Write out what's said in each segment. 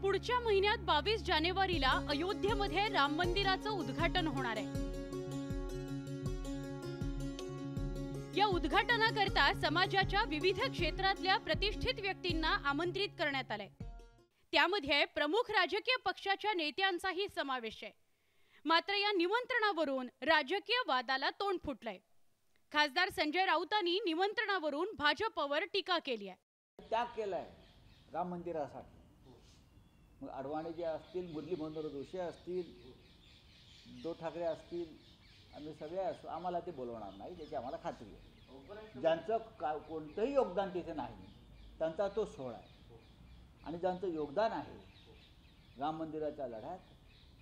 पुढच्या महिन्यात 22 जानेवारीला अयोध्येमध्ये राम मंदिराचं उद्घाटन होणार आहे। या उद्घाटनाकरता समाजाच्या विविध क्षेत्रातल्या प्रतिष्ठित व्यक्तींना आमंत्रित करण्यात आलंय। त्यामध्ये प्रमुख राजकीय पक्षाच्या नेत्यांचाही समावेश आहे। मात्र या निमंत्रणावरून राजकीय वादाला तोंड फुटलंय। खासदार संजय राऊतांनी निमंत्रणावरून भाजपवर टीका केली आहे। त्याग केलाय राम मंदिरासाठी। मग अडवाणी जे असतील, मुरली मनोहर जोशी असतील, उद्धव ठाकरे असतील, आम्ही सगळे असो, आम्हाला ते बोलवणार नाही त्याची आम्हाला खात्री आहे। ज्यांचं कोणतंही योगदान तिथे नाही त्यांचा तो सोहळा आहे, आणि ज्यांचं योगदान आहे राम मंदिराच्या लढ्यात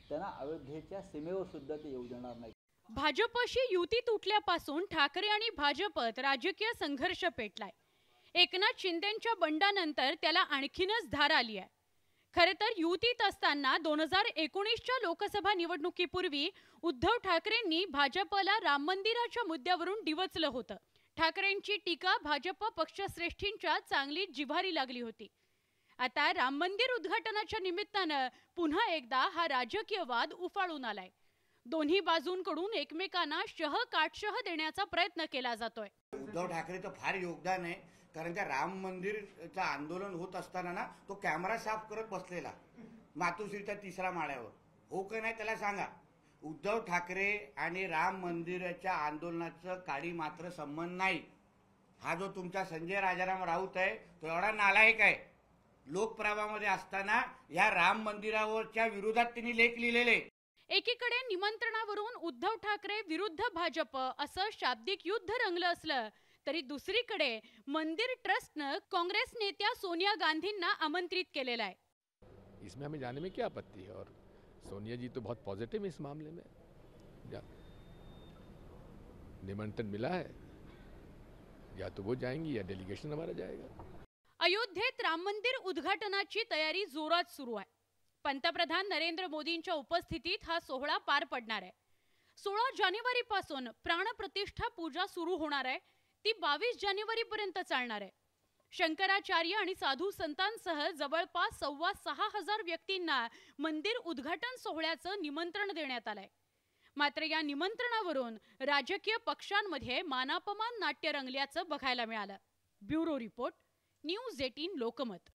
त्यांना अयोध्येच्या सीमेवर सुद्धा ते येऊ देणार नाही। भाजपशी युती तुटल्यापासून ठाकरे आणि भाजपत राजकीय संघर्ष पेटलाय। एकनाथ शिंदेंच्या बंडानंतर त्याला आणखीनच धार आली आहे। खरे तर युतीत असताना 2019च्या लोकसभा निवडणुकीपूर्वी उद्धव ठाकरेंनी भाजपला राम मंदिराच्या मुद्द्यावरून डिवचलं होतं। ठाकरेंची टीका भाजप पक्षश्रेष्ठींच्या चांगली जिव्हारी लागली होती। आता राम मंदिर उद्घाटनाच्या निमित्तानं पुन्हा एकदा हा राजकीय वाद उफाळून आलाय। दोन्ही बाजूंकडून एकमेकांना काटशह देण्याचा प्रयत्न केला जातोय। उद्धव ठाकरेचं फार योगदान आहे, कारण त्या राम मंदिरचं आंदोलन होत असताना ना तो कॅमेरा साफ करत बसलेला मातोश्रीच्या 3ऱ्या माळ्यावर। हो का नाही त्याला सांगा। उद्धव ठाकरे आणि राम मंदिराच्या आंदोलनाचं काडी मात्र संबंध नाही। हा जो तुमचा संजय राजाराम राऊत आहे तो एवढा नालायक आहे। लोकप्रभामध्ये असताना या राम मंदिरावरच्या विरोधात त्यांनी लेख लिहिलेले। एकीकडे निमंत्रणावरून उद्धव ठाकरे विरुद्ध भाजप असं शाब्दिक युद्ध रंगलं असलं तरी दुसरीकडे मंदिर ट्रस्टनं काँग्रेस नेत्या सोनिया गांधींना आमंत्रित केलेलं आहे। इसमें हमें जाने में क्या आपत्ति है, और सोनिया जी तो बहुत पॉजिटिव है इस मामले में। निमंत्रण मिला है, या तो वो जाएंगी या डेलीगेशन हमारा जाएगा। अयोध्येत राम मंदिर उद्घाटनाची तयारी जोरात सुरू आहे। पंतप्रधान नरेंद्र मोदींच्या उपस्थितीत हा सोहळा पार पडणार आहे। 16 जानेवारीपासून प्राणप्रतिष्ठा पूजा सुरू होणार आहे, ती 22 जानेवारीपर्यंत चालणार आहे। शंकराचार्य आणि साधू संतांसह जवळपास 6,500 व्यक्तींना मंदिर उद्घाटन सोहळ्याचं निमंत्रण देण्यात आलंय। मात्र या निमंत्रणावरून राजकीय पक्षांमध्ये मानापमान नाट्य रंगल्याचं बघायला मिळालं। Bureau report, news 18 Lokmat.